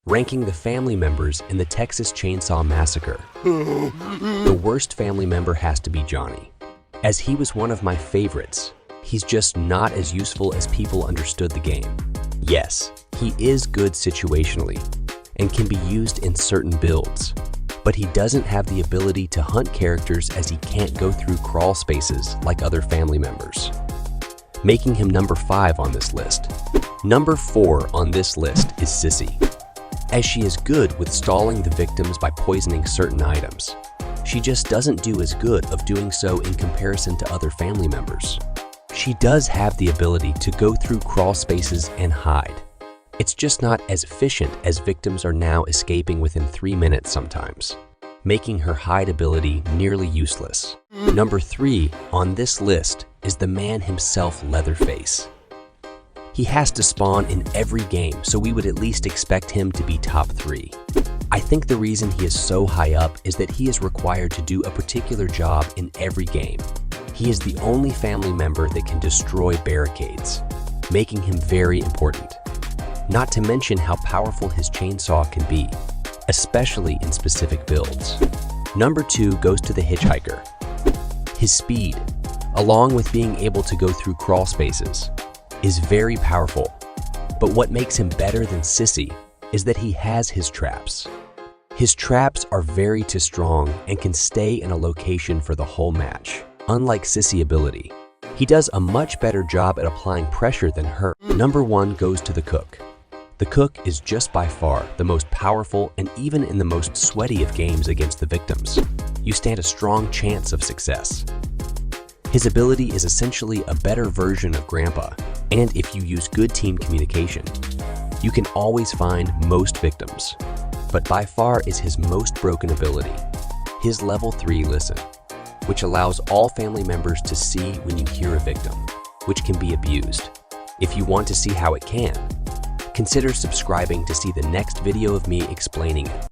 ranking the family members in the Texas Chainsaw Massacre. The worst family member has to be Johnny. As he was one of my favorites, he's just not as useful as people understood the game. Yes, he is good situationally and can be used in certain builds, but he doesn't have the ability to hunt characters as he can't go through crawl spaces like other family members, making him number 5 on this list. Number 4 on this list is Sissy, as she is good with stalling the victims by poisoning certain items. She just doesn't do as good of doing so in comparison to other family members. She does have the ability to go through crawl spaces and hide. It's just not as efficient as victims are now escaping within 3 minutes sometimes, making her hide ability nearly useless. Number 3 on this list is the man himself, Leatherface. He has to spawn in every game, so we would at least expect him to be top 3. I think the reason he is so high up is that he is required to do a particular job in every game. He is the only family member that can destroy barricades, making him very important. Not to mention how powerful his chainsaw can be, especially in specific builds. Number 2 goes to the Hitchhiker. His speed, along with being able to go through crawl spaces, is very powerful, but what makes him better than Sissy is that he has his traps. His traps are very strong and can stay in a location for the whole match, unlike Sissy ability. He does a much better job at applying pressure than her. Number 1 goes to the Cook. The Cook is just by far the most powerful, and even in the most sweaty of games against the victims, you stand a strong chance of success. His ability is essentially a better version of Grandpa, and if you use good team communication, you can always find most victims, but by far is his most broken ability, his level 3 Listen, which allows all family members to see when you hear a victim, which can be abused. If you want to see how it can, consider subscribing to see the next video of me explaining it.